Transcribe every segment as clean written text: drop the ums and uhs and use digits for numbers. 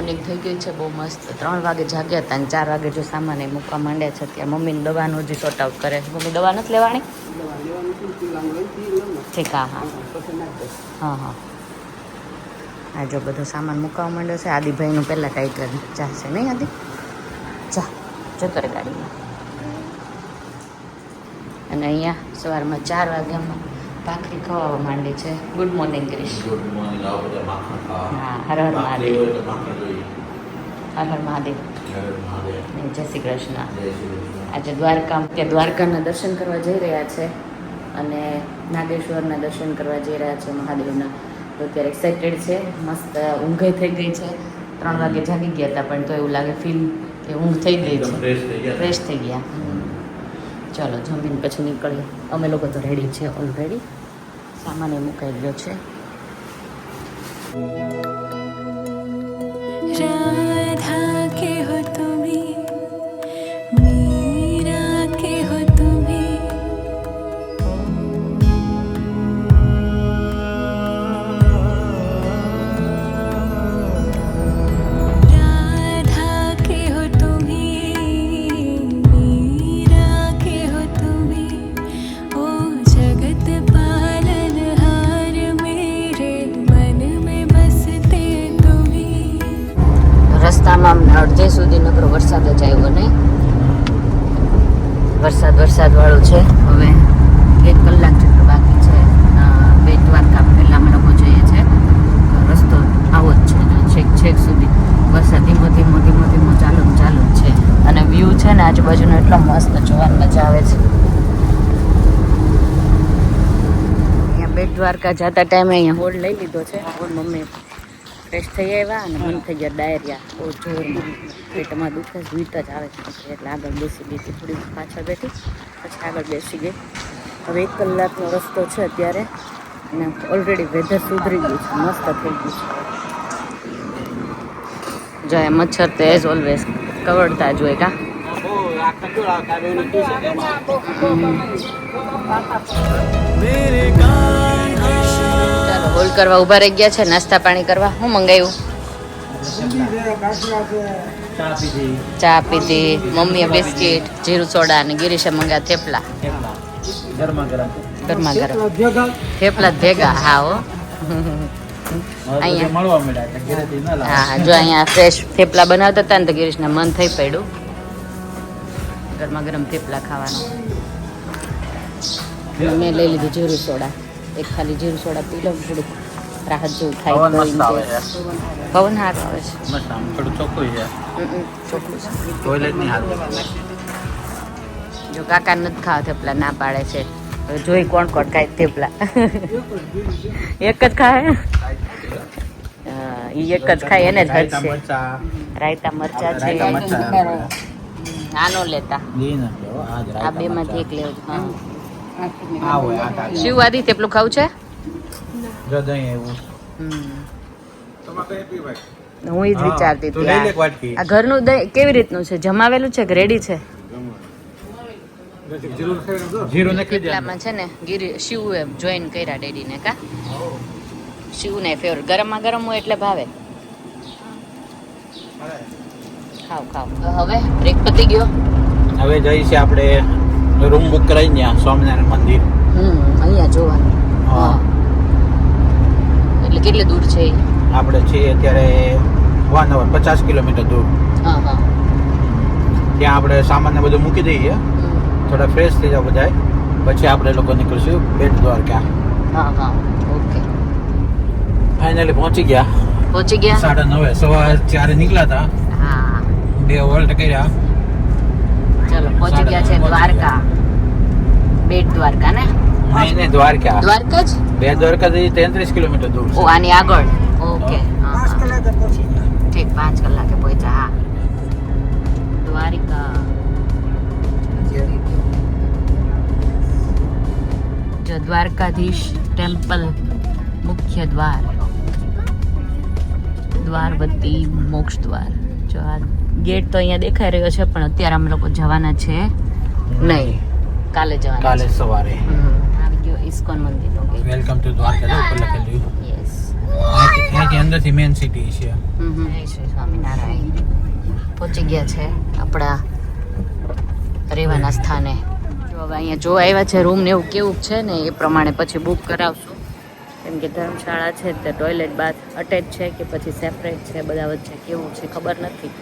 Morning થઈ ગઈ છે બહુ મસ્ત. 3 વાગે જાગ્યા હતા અને 4 વાગે જો સામાન એ મૂકવા માંડ્યા છે. ત્યાં મમ્મીની દવાનું હજી સોર્ટ આઉટ કરે. મમ્મી દવા નથી લેવાની? ઠીક, હા હા હા હા. આ જો બધો સામાન મૂકવા માંડ્યો છે. આદિભાઈનું પહેલાં ટાઈગર ચાલશે નહીં આદિ? ચા જતો રે ગાડીમાં. અને અહીંયા સવારમાં 4 વાગ્યામાં ભાખરી ખવાવા માંડી છે. Good morning Krish. Good morning. આવો બધા માખણ ખાવા. હા, હર હર મહાદેવ. હર હર મહાદેવ. જય શ્રી કૃષ્ણ. આજે દ્વારકાના દર્શન કરવા જઈ રહ્યા છે અને નાગેશ્વરના દર્શન કરવા જઈ રહ્યા છે મહાદેવના. તો અત્યારે એક્સાઇટેડ છે. મસ્ત ઊંઘ થઈ ગઈ છે. 3 વાગે જાગી ગયા હતા પણ તો એવું લાગે ફીલ કે ઊંઘ થઈ ગઈ છે. ફ્રેશ થઈ ગયા. ચલો જમીન પછી નીકળીએ. અમે લોકો તો રેડી છે ઓલરેડી. સામાન એ મુકાઈ ગયો છે. राधा के हो तुम्हें, मीरा के हो तुम्हें, राधा के हो तुम्हें, मीरा के हो तुम्हें, ओ जगत पालन हार मेरे मन में बसते तुम्हें. રસ્તામાં અમને અડધે સુધી નકરો વરસાદ જ આવ્યો નહીં. વરસાદ વાળું છે. હવે 1 કલાક જેટલું બાકી છે. બેટ દ્વારકા પહેલાં અમે લોકો જઈએ છીએ. રસ્તો આવો જ છે. છેક સુધી વરસાદ ધીમો ધીમો ચાલુ જ છે. અને વ્યૂ છે ને આજુબાજુનો એટલો મસ્ત જોવાની મજા આવે છે. અહીંયા બેટ દ્વારકા જતા ટાઈમે અહીંયા હોલ્ડ લઈ લીધો છે. મમ્મી ફ્રેશ થઈ આવ્યા અને મન થઈ ગયા ડાયરિયા બહુ જોરમાં. પેટમાં દુખે વીટ જ આવે છે એટલે આગળ બેસી ગઈ હતી. થોડી પાછળ બેઠી પછી આગળ બેસી ગઈ. હવે 1 કલાકનો રસ્તો છે અત્યારે અને ઓલરેડી વેધર સુધરી ગયું છે. મસ્ત થઈ ગયું છે. જો એ મચ્છર તો એઝ ઓલવેઝ કવડતા જ હોય કા. ચાલો હોલ કરવા ઊભા રહી ગયા છે. નાસ્તા પાણી કરવા. શું મંગાવ્યું? ચા પીધી. મમ્મીએ બિસ્કિટ, જીરું સોડા અને ગિરીશે મંગાવ્યા થેપલા. ગરમા ગરમ થેપલા ભેગા. હા હો. અહીંયા હા જો અહીંયા ફ્રેશ થેપલા બનાવતા હતા ને તો ગિરીશને મન થઈ પડ્યું ગરમા ગરમ થેપલા ખાવાનું. મેં લઈ લીધું જીરું સોડા. એક ખાલી જીરું સોડા પી લઉં થોડુંક રાહત જેવું થાય. પવન સારો આવે છે. ચોખ્ખું છે. જો કાકા નથી ખાવા થેપલા ના પાડે છે. હવે જોઈ કોણ ખાય થેપલા. એક જ ખાય. ઈ એક જ ખાય એને જ હશે. રાયતા મરચા છે. આનો લેતા આ 2 માંથી એક લેવું. શિવ આદિ થેપલું ખાવું છે? હું જ વિચારતી હતી આ ઘરનું દહીં કેવી રીતનું છે? જમાવેલું છે કે રેડી છે? થેપલામાં છે ને શિવ એમ જોઈન કર્યા ડેડીને કા. શિવને ફેવરેટ ગરમમાં ગરમ હોય એટલે ભાવે. ખાવ. હવે બ્રેક પતી ગયો. હવે જઈ છે આપણે રૂમ બુક કરાવી ત્યાં સ્વામિનારાયણ મંદિર. અહીંયા જોવાનું. હા એટલે કેટલે દૂર છે? આપણે છીએ અત્યારે 1 hour 50 કિલોમીટર દૂર. હા હા. ત્યાં આપણે સામાન ને બધું મૂકી દઈએ. થોડા ફ્રેશ થઈ જાવ બધા. પછી આપણે લોકો નીકળશું બેટ દ્વારકા. હા હા ઓકે. ફાઇનલી પહોંચી ગયા. 9:30 સવા 4 નીકળ્યા હતા. હા 2 વોલ્ટ કર્યા. ચલો પહોંચી ગયા છે દ્વારકા. બેટ દ્વારકા ને? નહીં દ્વારકા જ. બેટ દ્વારકા થી 33 કિલોમીટર દૂર છે. ઓ આની આગળ. ઓકે. 5 કલાકે પહોંચી ગયા. ઠીક 5 કલાકે પહોંચ્યા. હા દ્વારકા. જો દ્વારકાધીશ ટેમ્પલ મુખ્ય દ્વાર. દ્વારવતી મોક્ષ દ્વાર. જો આ ગેટ તો અહીંયા દેખાઈ રહ્યો છે પણ અત્યારે અમે લોકો જવાના છે નહીં. કાલે જવાના. કાલે સવારે. આવી ગયો ઇસ્કોન મંદિરનો ગેટ. વેલકમ ટુ દ્વારકા ઉપર લખેલું. યસ. અહીંથી બાકી અંદરથી મેન સિટી છે. જય શ્રી સ્વામિનારાયણ. પહોંચી ગયા છે આપણા રહેવાના સ્થાને. જો હવે અહીંયા જોવા આવ્યા છે રૂમ ને એવું કેવું છે ને એ પ્રમાણે પછી બુક કરાવશું. કેમ કે ધર્મશાળા છે તે ટોયલેટ બાથ અટેચ છે કે પછી સેપરેટ છે, બધા વચ્ચે કેવું છે ખબર નથી.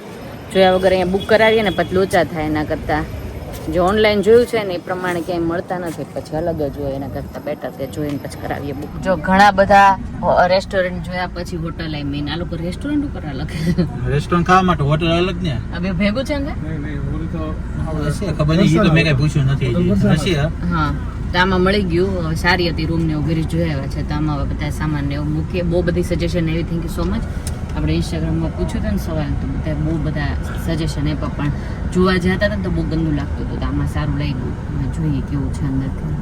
જોયા વગર અહીંયા બુક કરાવીએ ને પછી લોચા થાય. એના કરતાં જે ઓનલાઈન જોયું છે ને એ પ્રમાણે ક્યાંય મળતા નથી, પછી અલગ જ હોય. એના કરતાં બેટર તે જોઈને પછી કરાવીએ બુક. જો ઘણા બધા રેસ્ટોરન્ટ જોયા પછી હોટલ આઈ મીન આ લોકો રેસ્ટોરન્ટ ઉપર અલગ રેસ્ટોરન્ટ ખાવા માટે હોટલ અલગ ને આ બે ભેગું છે ને હશે, ખબર નહીં, એ તો મેં કઈ પૂછ્યું નથી હજી. હશે હા. તો આમાં મળી ગયું. હવે સારી હતી રૂમ ને એવું ઘરે જોયા આવ્યા છે. તો આમાં હવે બધા સામાન ને એવું મૂકીએ. બહુ બધી સજેશન એવી. Thank you so much. આપણે ઇન્સ્ટાગ્રામમાં પૂછ્યું હતું ને સવાલ, તો બધા બહુ બધા સજેશન આપ્યા, પણ જોવા જતા હતા ને તો બહુ ગંદુ લાગતું હતું. તો આમાં સારું લાગ્યું. હવે જોઈએ કેવું છે અંદરથી.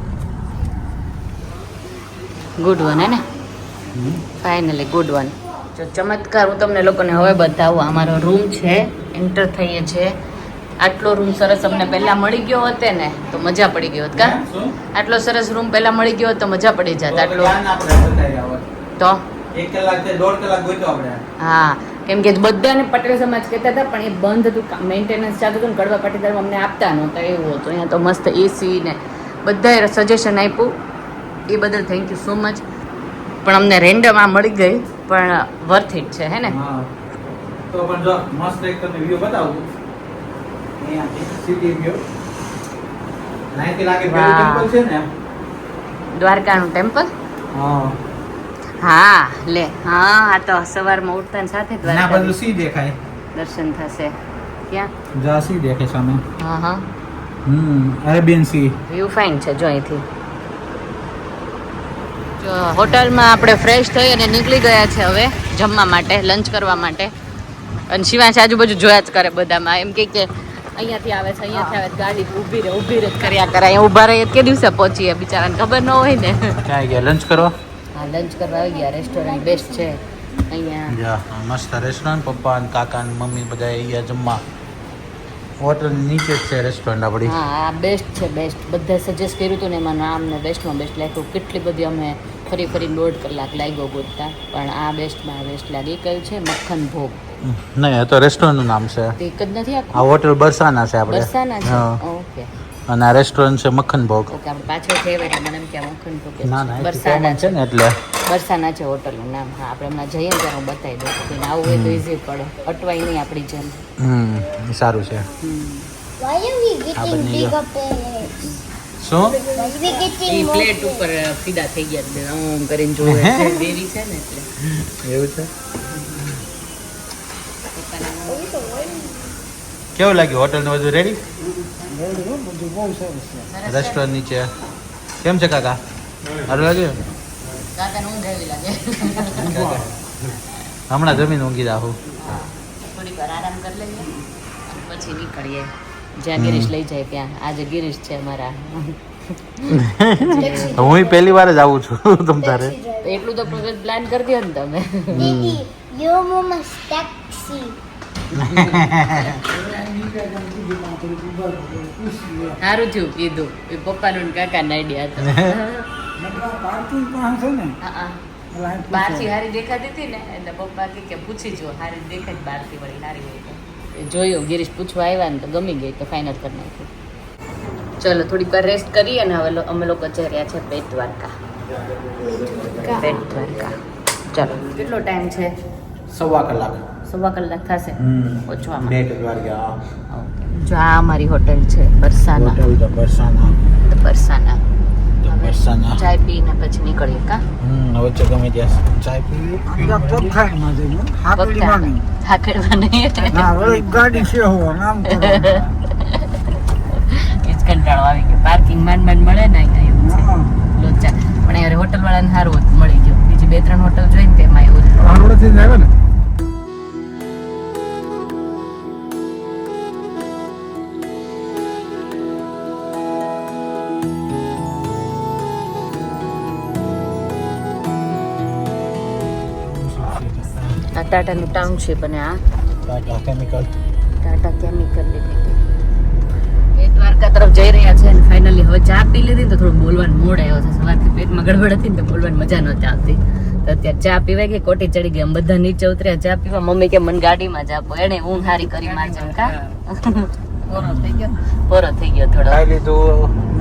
ગુડ વન હે ને, ફાઇનલી ગુડ વન. જો ચમત્કાર હું તમને લોકોને હવે બતાવું. અમારો રૂમ છે, એન્ટર થઈએ છીએ. આટલો રૂમ સરસ અમને પહેલા મળી ગયો હોતે ને તો મજા પડી ગઈ હોત. કા આટલો સરસ રૂમ પહેલા મળી ગયો હોત તો મજા પડી જાત. આટલો તો 1 કલાક કે 1.5 કલાક ગોઈતો આપણે. હા, કેમ કે બધાને પટેલ સમાજ કહેતા હતા, પણ એ બંધ હતું, મેન્ટેનન્સ ચાલતું હતું ને કડવા પાટીદાર અમને આપતા નહોતા, એવું હતું. અહીંયા તો મસ્ત એસી ને બધાએ સજેશન આપ્યું, એ બદલ થેન્ક યુ સો મચ. પણ અમને રેન્ડમ આ મળી ગઈ, પણ વર્થ ઇટ છે હે ને. હા, તો પણ જો મસ્ત એક તમને વ્યૂ બતાવું. અહીંયાથી સિટી વ્યૂ. અહીંથી લાગે પેલું ટેમ્પલ છે ને, દ્વારકાનું ટેમ્પલ. હા હા લે, હા આ તો સવારમાં ઉઠતા ને સાથે ના દ્વારકા બધું સી દેખાય. દર્શન થશે. ક્યાં? જા સી દેખાય સામે. હા હા, અરેબિયન સી. વ્યૂ ફાઇન છે જો અહીંથી. જો હોટલમાં આપણે ફ્રેશ થઈ અને નીકળી ગયા છે હવે જમવા માટે, લંચ કરવા માટે. અને શિવાંશ આજુબાજુ જોયા જ કરે બધામાં. એમ કે અહીંયાથી આવે છે, અહીંયાથી આવે છે, ગાડી ઊભી રહે કર્યા કરે. અહીંયા ઊભા રહીએ કે દિવસે પહોંચીએ, બિચારાને ખબર ન હોય ને. ક્યાં ગયા લંચ કરવા? હા, લંચ કરવા આવી ગયા. રેસ્ટોરન્ટ બેસ્ટ છે અહીંયા. જા મસ્ત રેસ્ટોરન્ટ. પપ્પા અને કાકા અને મમ્મી બધા અહીંયા જમવા. હોટલ નીચે જ છે રેસ્ટોરન્ટ આપણી. હા, આ બેસ્ટ છે, બેસ્ટ. બધા સજેસ્ટ કર્યું હતું ને એમાં નામ ને બેસ્ટમાં બેસ્ટ લાગ્યું. કેટલી બધી અમે ફરી 1.5 કલાક લાગ્યો ગોતતા, પણ આ બેસ્ટમાં બેસ્ટ લાગે. એ કયું છે? મક્ખન ભોગ. નહીં, એ તો રેસ્ટોરન્ટનું નામ છે. એક જ નથી આ આખું. હોટલ બરસાના છે આપણે. બરસાના છે. હા. ઓકે અને આ રેસ્ટોરન્ટ છે મક્ખન ભોગ. ઓકે, આપણે પાછળ છે એટલે મને એમ કે આ મક્ખન ભોગ ના ના, બરસાના છે ને એટલે બરસાના છે હોટલનું નામ. હા, આપણે હમણાં જઈએ ને ત્યારે હું બતાવી દઉં. કોઈને આવું હોય તો ઇઝી પડે, અટવાય નહીં આપણી જેમ. સારું છે. Why are we આ getting બની bigger ગયો. plates? શું? Why are we A getting more? Plate ઉપર ફીદા થઈ ગયા છે. આમ કરીને જોવે છે. દેવી છે ને એટલે એવું છે. કેવું લાગ્યું હોટલ ને બધું રેડી? રેસ્ટોરન્ટ નીચે કેમ છે કાકા? સારું લાગ્યું? કાકાને ઊંઘ આવી લાગે. હમણાં જમીન ઊંઘી જાઉં. થોડીક વાર આરામ કરી લઈએ અને પછી નીકળીએ જ્યાં ગિરીશ લઈ જાય ત્યાં. આજે ગિરીશ છે અમારા. હું પહેલી વાર જ આવું છું તમ તારે. તો એટલું તો પ્લાન કરી દો ને તમે. Daddy, your mama's taxi. સારું થયું કીધું. એ પપ્પાનો ને કાકાનો આઈડિયા હતો. હા, બહારથી હારી દેખાતી હતી ને એટલે પપ્પા કે પૂછી જો હારી દેખાય બહારથી વળી હારી હોય તો. જોયું ગિરીશ પૂછવા આવ્યા ને તો ગમી ગઈ તો ફાઇનલ કરી નાખ્યું. ચલો થોડીક વાર રેસ્ટ કરીએ ને હવે અમે લોકો જઈ રહ્યા છે બેટ દ્વારકા. બેટ દ્વારકા. ચલો કેટલો ટાઈમ છે? 1.25 કલાક. 1.25 કલાક થશે પહોંચવામાં. બેટ દ્વારકા. જો આ અમારી હોટેલ છે બરસાના. હોટલ તો બરસાના. બરસાના. તો બરસાના. ચાય પીને પછી નીકળીએ કા. વચ્ચે ગમે ત્યાં ચાય પીવી. ગાડી છે હો નામ એ જ કંટાળો આવી ગયો. પાર્કિંગ માંડ મળે ને અહીંયા એવું છે લોચા. પણ અહીંયા હોટલ વાળાને સારું મળી ગયું. બીજી 2-3 હોટલ જોઈને તેમાં એવું જ. આ ટાટાનું ટાઉનશીપ અને આ Tata chemical. Tata chemical limited. Bet Dwarka તરફ જઈ રહ્યા છે અને ફાઇનલી હવે ચા પી લીધી તો થોડું બોલવાનું મોડ આવ્યો છે. સવારથી પેટમાં ગડબડ હતી ને તો બોલવાની મજા નહોતી આવતી. તો અત્યારે ચા પીવાય ગઈ, કોટી ચડી ગઈ, અમે બધા નીચે ઉતર્યા ચા પીવા. મમ્મી કે મને ગાડીમાં જ આપો, એને ઊંઘ હારી કરી મારજન કા પોરો થઈ ગયો થોડો. ખાઈ લીધું,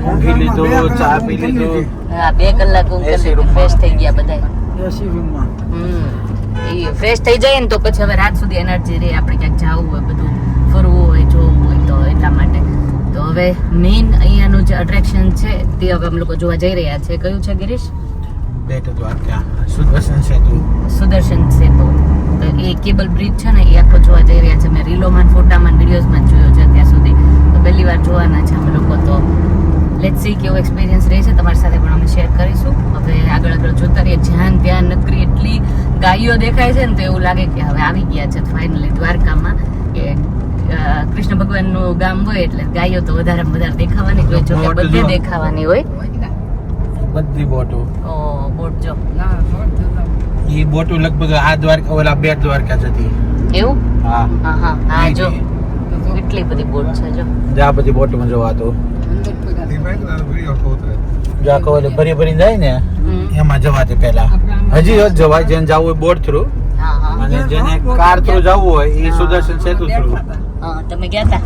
ઊંઘી લીધું, ચા પી લીધું. હા 2 કલાક ઊંઘ કરી લીધી, ફ્રેશ થઈ ગયા બધા. એસી રૂમમાં એ ફ્રેશ થઈ જાય ને તો પછી હવે રાત સુધી એનર્જી રહે, આપણે ક્યાંક જવું હોય, બધું ફરવું હોય, જોવું હોય, તો એટલા માટે. તો હવે મેઇન અહીંયાનું જે અટ્રેક્શન છે તે હવે અમે લોકો જોવા જઈ રહ્યા છે. કયું છે ગિરીશ? બેટ દ્વારકા સુદર્શન સેતુ. સુદર્શન સેતુ. તો એ કેબલ બ્રિજ છે ને એ આખો જોવા જઈ રહ્યા છે. મેં રીલોમાં, ફોટામાં, વિડીયોઝમાં જોયો છે અત્યાર સુધી, તો પહેલી વાર જોવાના છે અમે લોકો. તો લેટ્સ સી કેવો એક્સપિરિયન્સ રહેશે, તમારી સાથે પણ અમે શેર કરીશું. હવે આગળ જોતા રહીએ. જ્યાં ત્યાં નકરી એટલી ગાયો દેખાય છે ને તો એવું લાગે કે હવે આવી ગયા છે ફાઇનલી દ્વારકામાં. કે કૃષ્ણ ભગવાનનું ગામ હોય એટલે ગાયો તો વધારે દેખાવાની હોય, જો કે બધે દેખાવાની હોય. બધી બોટો. ઓ બોટ જો, એ બોટો લગભગ આ દ્વારકા ઓલા બેટ દ્વારકા જતી. એવું? હા હા જો કેટલી બધી બોટ છે જો. આ બધી બોટમાં જોવા તો ભરી જાય ને એમાં જવાતે પેલા હજી જવાય. જેને જવું હોય બોટ થ્રુ, અને જેને કાર થ્રુ જવું હોય એ સુદર્શન સેતુ થ્રુ. તમે ગયા હતા?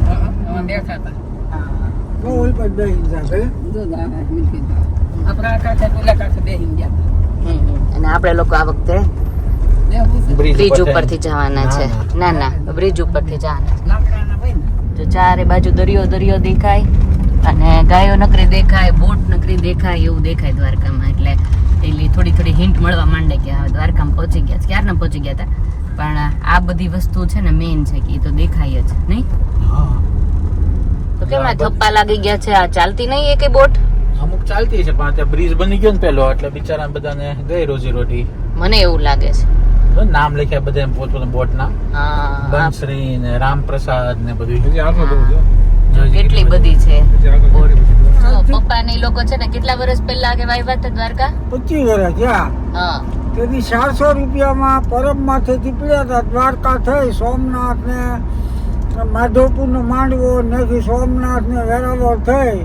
અને આપણે લોકો આ વખતે બ્રિજ ઉપરથી જવાના છે. ના બ્રિજ ઉપરથી જવાના છે. જો ચારે બાજુ દરિયો દેખાય અને ગાયો નકરી દેખાય, બોટ નકરી દેખાય, એવું દેખાય દ્વારકામાં. એટલે એટલી થોડી હિન્ટ મળવા માંડે કે હવે દ્વારકામાં પહોંચી ગયા છે. ક્યારના પહોંચી ગયા હતા, પણ આ બધી વસ્તુ છે ને મેઇન છે કે એ તો દેખાય જ નહીં. તો કેમ આ થપ્પા લાગી ગયા છે? આ ચાલતી નહીં એ કે બોટ? અમુક ચાલતી છે પણ ત્યાં બ્રિજ બની ગયો ને પેલો, એટલે બિચારા બધાને ગઈ રોજી રોટી. મને એવું લાગે છે. નામ લખ્યા બધા પોતપોતાના બોટ ના. બંશ્રી ને રામપ્રસાદ ને બધું કેટલી બધી છે બોટ. પપ્પા ને લોકો છે ને કેટલા વર્ષ પહેલા કે આવ્યા હતા દ્વારકા? 25 વર્ષ થયા. તેથી 400 રૂપિયામાં પરબ માંથી પીડ્યા હતા. દ્વારકા થઈ સોમનાથ ને માધવપુર નો માંડવો ને સોમનાથ ને વેરાવળ થઈ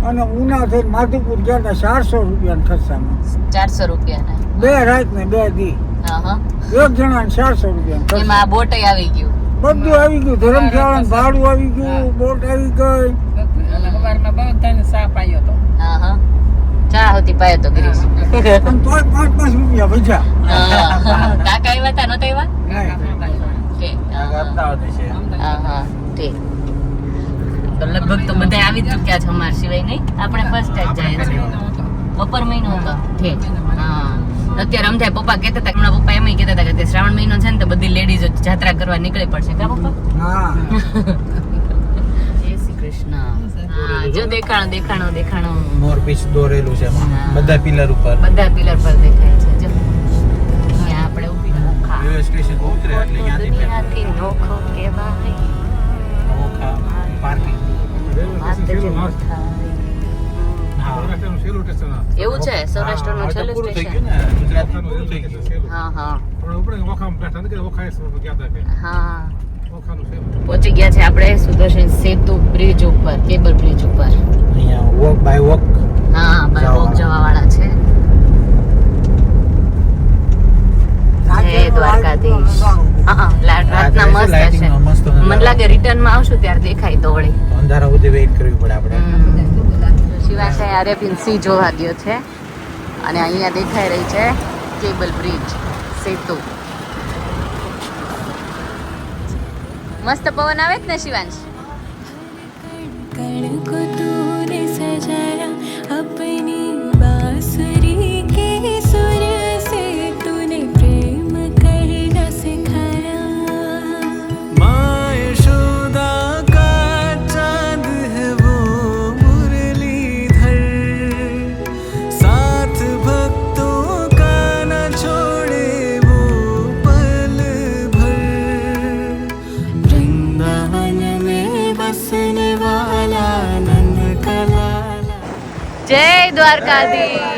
અને ઉના થઈ માધવપુર ગયા હતા 400 રૂપિયા ખર્ચામાં. 400 રૂપિયા 2 રાત ને 2 દી. એક જણા 400 રૂપિયા. એમાં બોટ આવી ગયું, બધું આવી ગયું. ધર્મશાળા ભાડું આવી ગયું, બોટ આવી ગઈ. ચા હોતી પાયો તો ગિરીશ. 5 રૂપિયા બચ્યા. કાકા આવ્યા હતા? નહોતા આવ્યા? ઠીક. તો લગભગ તો બધા આવી ચૂક્યા છે અમારા સિવાય, નહીં? આપણે ફર્સ્ટ ટાઈમ જાય છે. બપોર મહિનો હતો. ઠીક. અત્યારે આમ થાય પપ્પા કહેતા હતા, હમણાં પપ્પા એમ કહેતા હતા કે શ્રાવણ મહિનો છે ને તો બધી લેડીઝ જાત્રા કરવા નીકળી પડશે. કા પપ્પા? જય શ્રી કૃષ્ણ. જો દેખાણો મોરપીસ દોરેલું છે બધા પિલર ઉપર. બધા પિલર પર દેખાય છે. જો અહીંયા આપણે ઊભી નોખા રેલવે સ્ટેશન ઉતરે એટલે દુનિયાથી નોખો કહેવાય. નોખા પાર્કિંગ. એવું છે સૌરાષ્ટ્રનું છેલ્લું સ્ટેશન. હા પહોંચી ગયા છે આપણે સુદર્શન સેતુ બ્રિજ ઉપર, કેબલ બ્રિજ ઉપર. અહીંયા વોક બાય વોક. હા બાય વોક જવા વાળા છે. જય દ્વારકાધીશ. રાતના મસ્ત હશે. મને લાગે રિટર્ન માં આવશું ત્યારે દેખાય તો વળી. અંધારા સુધી વેઇટ કરવી પડે આપણે. શિવાશે અરેબિયન સી જોવા ગયો છે અને અહીંયા દેખાઈ રહી છે કેબલ બ્રિજ સેતુ. મસ્ત પવન આવે જ ને શિવાંશ? कण को तूने सजाया अपनी बांसुरी के सुर से तूने प्रेम करना सिखाया. माँ यशोदा का चांद है वो मुरलीधर, साथ भक्तों का न छोड़े वो पल भर. वृंदावन में बसने वाला नंद का लाला. જય દ્વારકાધીશ.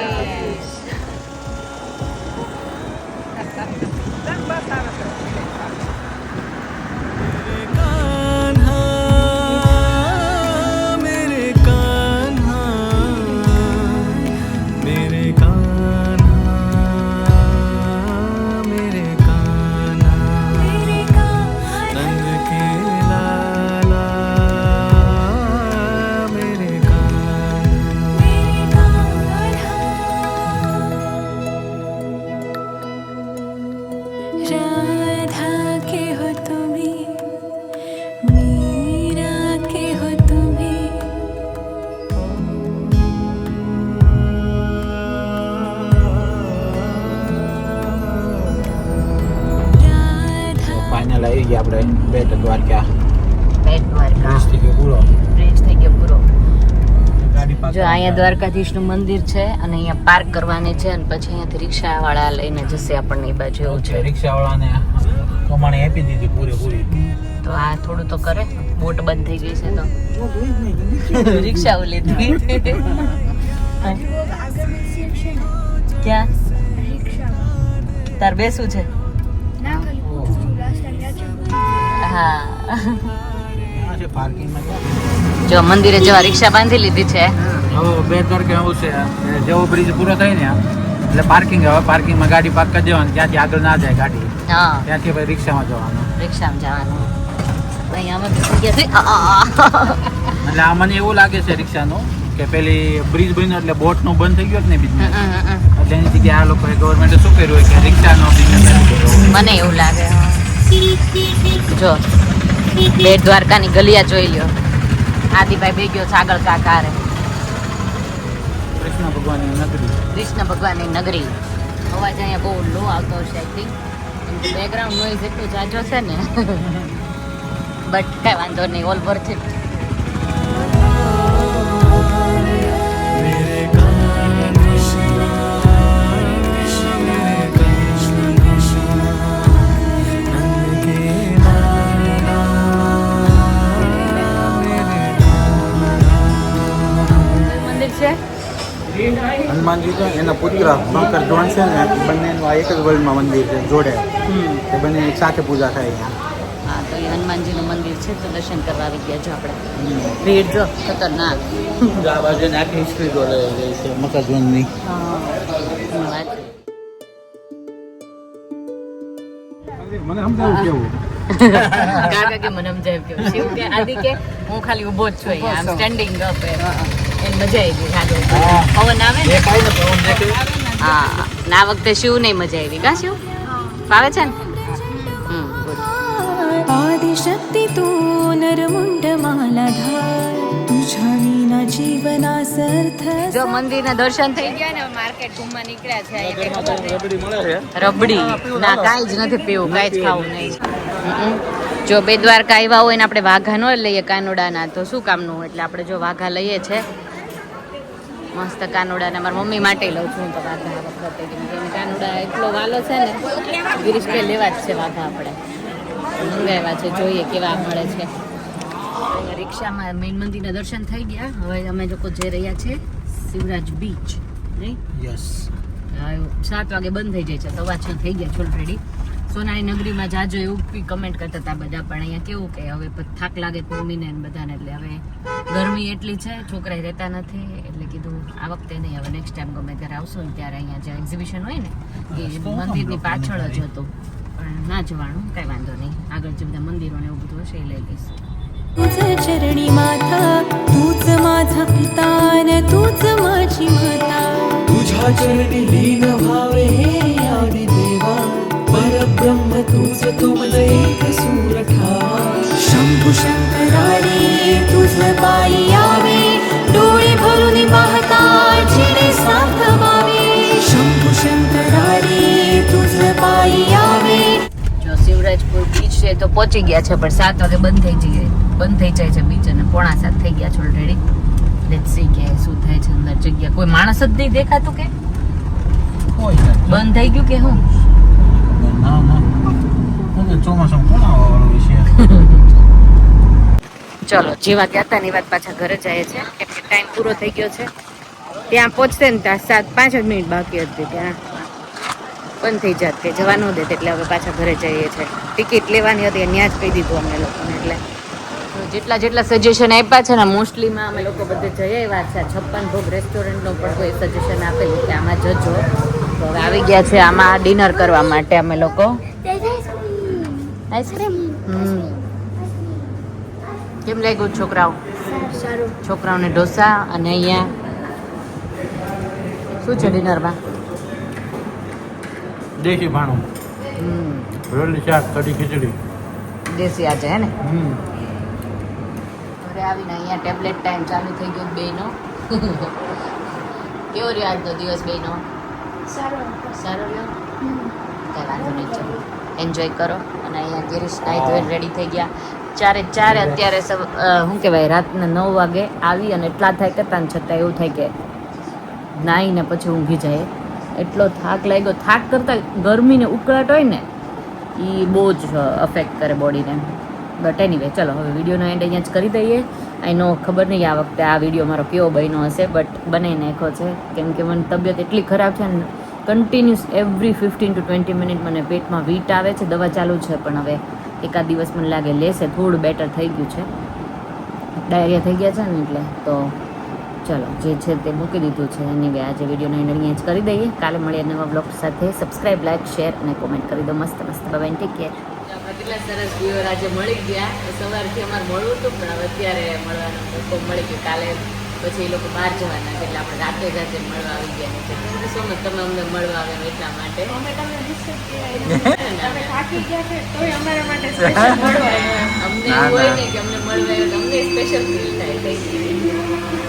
मेरे कान्हा, मेरे कान्हा. ગયા આપણે બેટ દ્વારકા. બેટ દ્વારકા બ્રિજ થઈ ગયો પૂરો. બ્રિજ થઈ ગયો પૂરો. ગાડી પાર્ક જો અહીંયા દ્વારકાધીશનું મંદિર છે અને અહીંયા પાર્ક કરવાની છે અને પછી અહીંયાથી રિક્ષાવાળા લઈને જશે આપણને એ બાજુ એવું છે. રિક્ષાવાળાને કમાણી આપી દીધી પૂરેપૂરી. તો આ થોડું તો કરે. બોટ બંધ થઈ ગઈ છે તો રિક્ષાઓ લીધી. ક્યાં તાર બેસું છે? હા પાર્કિંગમાં જો મંદિરે જવા રિક્ષા બાંધી લીધી છે. હવે બેટ દ્વારકા એવું છે જેવો બ્રિજ પૂરો થાય ને એટલે પાર્કિંગ. હવે પાર્કિંગમાં ગાડી પાર્ક કરી દેવાની, ત્યાંથી આગળ ના જાય ગાડી, હા ત્યાંથી પછી રિક્ષામાં જવાનું. રિક્ષામાં જવાનું. અહીંયા અમે બેસી ગયા છે. એટલે આ મને એવું લાગે છે રિક્ષાનું કે પેલી બ્રિજ બન્યો એટલે બોટનું બંધ થઈ ગયો ને બિઝનેસ, એટલે એની જગ્યાએ આ લોકોએ ગવર્મેન્ટે શું કર્યું હોય કે રિક્ષાનો બિઝનેસ મને એવું લાગે. જો બેટ દ્વારકાની ગલિયા જોઈ લ્યો. આદિભાઈ બે ગયો છે આગળ કાકારે. કૃષ્ણ ભગવાનની નગરી. કૃષ્ણ ભગવાનની નગરી. અવાજ અહીંયા બહુ લો આવતો હશે આઈ થિંક, બેકગ્રાઉન્ડ નોઈઝ એટલું જાજો છે ને. બટ કઈ વાંધો નહીં, ઓલ વર્થ ઇટ. मेरे कान कृष्णा कृष्ण मेरे कृष्ण कृष्ण नंद के મંદિર છે હનુમાનજી છે એના પુત્ર બંકર જોન છે ને બંનેનું આ એક જ વર્લ્ડમાં મંદિર છે જોડે. એ બંને એક સાથે પૂજા થાય અહીંયા. હા તો એ હનુમાનજીનું મંદિર છે તો દર્શન કરવા આવી ગયા છો આપણે. ભીડ જો ખતરનાક. આ બાજુ આખી હિસ્ટ્રી જોડે છે મકર જોનની. મને સમજાવું કેવું. કાકા કે મને સમજાય કેવું. શિવ કે આદિ કે હું ખાલી ઊભો જ છું અહીંયા, આમ સ્ટેન્ડિંગ અપ. એને મજા આવી ગઈ ખાધો. પવન આવે ને હા. ના વખતે શિવ નહીં મજા આવી કા શિવ? ફાવે છે ને? आदिशक्ति तू नरमुंड मालाधार तुझ्या विना जीवनासर्थ જો મંદિરના દર્શન થઈ ગયા ને માર્કેટ ઘૂમવા નીકળ્યા છે. રબડી ના કાંઈ જ નથી પીવું, કાંઈ જ ખાવું નહીં. જો બે દ્વારકા આવ્યા હોય ને આપણે વાઘા ન લઈએ કાનોડાના તો શું કામનું, એટલે આપણે જો વાઘા લઈએ છે મસ્ત કાનોડાના. મારા મમ્મી માટે લઉં છું તો વાઘા આ વખતે, કેમ કે કાનોડા એટલો વાલો છે ને ગિરીશ કે લેવા જ છે વાઘા. આપણે મંગાવ્યા છે, જોઈએ કેવા મળે છે. અહીંયા રિક્ષામાં મેઇન મંદિરના દર્શન થઈ ગયા. હવે અમે લોકો જઈ રહ્યા છે શિવરાજ બીચ. નહીં યસ 7 વાગે બંધ થઈ જાય છે, 6:15 થઈ ગયા છે ઓલરેડી. સોનાની નગરીમાં જાજો એવું બી કમેન્ટ કરતા હતા બધા, પણ અહીંયા કેવું કે હવે થાક લાગે મમ્મીને ને બધાને, એટલે હવે ગરમી એટલી છે છોકરા રહેતા નથી, એટલે કીધું આ વખતે નહીં, હવે નેક્સ્ટ ટાઈમ ગમે ત્યારે આવશું ને ત્યારે અહીંયા જે એક્ઝિબિશન હોય ને એ મંદિરની પાછળ જ હતું, પણ ના જવાનું કઈ વાંધો નહીં. આગળ જે બધા મંદિરો ને એવું બધું હશે એ લઈ લઈશ. तुझ चरणी माथा तूच माझा पिता न तूच माझी माता तुझ्या चरणी लीन भावे हे आदि देवा परब्रह्म तुझ तुम एक सूर ठावा शंभु शंकरारी तुझ पायी यावे डोळे भरून पाहता जिने साथ मावे शंभु शंकरारी तुझ पायी यावे. જો શિવરાજપુર બીચ છે તો પહોંચી ગયા છે, પણ 7 વાગે બંધ થઈ જાય છે બીચ, અને 6:45 થઈ ગયા છે ઓલરેડી. લેટ્સ સી કે શું થાય છે અંદર. જગ્યા કોઈ માણસ જ નહીં દેખાતું કે બંધ થઈ ગયું કે હું? ના ચોમાસામાં કોણ આવવાનું વિશે. ચલો જેવા ગયા હતા ની વાત પાછા ઘરે જઈએ છે, કેમ કે ટાઈમ પૂરો થઈ ગયો છે. ત્યાં પહોંચશે ને ત્યાં 5 જ મિનિટ બાકી હતી, ત્યાં બંધ થઈ જાત કે જવા ન દે, એટલે હવે પાછા ઘરે જઈએ છીએ. ટિકિટ લેવાની હતી ત્યાં જ કહી દીધું અમને લોકોને. એટલે જેટલા સજેશન આપ્યા છે ને મોસ્ટલીમાં અમે લોકો બધે જઈ આવ્યા છે. 56 ભોગ રેસ્ટોરન્ટનો પણ કોઈ સજેશન આપેલું કે આમાં જજો. તો હવે આવી ગયા છે આમાં ડિનર કરવા માટે અમે લોકો. આઈસ્ક્રીમ કેમ લાગ્યું છોકરાઓ? છોકરાઓને ઢોસા, અને અહીંયા શું છે ડિનરમાં? દેશી ભાણું, રોટલી શાક કઢી ખીચડી દેશી આજે હે ને. ઘરે આવીને અહીંયા ટેબ્લેટ ટાઈમ ચાલુ થઈ ગયો બેનો. કેવો રહ્યો આજનો દિવસ બેનો? સારો રહ્યો. કઈ વાંધો નહીં. ચાલો એન્જોય કરો. અને અહીંયા ગિરીશ નાહી ધોઈને રેડી થઈ ગયા. ચારે અત્યારે શું કહેવાય રાતના 9 વાગે આવી અને એટલા થાય કરતા ને છતાં એવું થાય કે નાહીને પછી ઊંઘી જાય. એટલો થાક લાગ્યો. થાક કરતાં ગરમીને ઉકળાટ હોય ને એ બહુ જ અફેક્ટ કરે બોડીને. બટ એનીવે ચલો હવે વિડીયોનો એન્ડ અહીંયા જ કરી દઈએ. આનો ખબર નહીં આ વખતે આ વિડીયો મારો કેવો બન્યો હશે, બટ બનાવી નાખ્યો છે કેમ કે મને તબિયત એટલી ખરાબ છે ને કન્ટિન્યુઅસ એવરી 15 to 20 મિનિટ મને પેટમાં વીટ આવે છે. દવા ચાલુ છે પણ હવે એકાદ દિવસ મને લાગે લેશે, થોડું બેટર થઈ ગયું છે. ડાયરિયા થઈ ગયા છે ને એટલે તો ચલો જે છે તે મૂકી દીધું છે. એની આજે વિડીયોનો એન્ડ અહીંયા જ કરી દઈએ. કાલે મળીએ નવા બ્લોગ સાથે. સબસ્ક્રાઈબ, લાઈક, શેર અને કોમેન્ટ કરી દો. મસ્ત મસ્ત બાય, ટેક કેર. આપણે કેટલા સરસ વ્યુઅર આજે મળી ગયા. સવારથી અમારે મળવું હતું પણ હવે અત્યારે મળવાનો મોકો મળી ગયો. કાલે પછી એ લોકો બહાર જવાના એટલે આપણે રાતે જાતે મળવા આવી ગયા. થેન્ક યુ સો મચ તમે અમને મળવા આવ્યા એટલા માટે. અમને હોય ને કે અમને મળવા આવ્યો અમને સ્પેશિયલ ફીલ થાય. Thank you.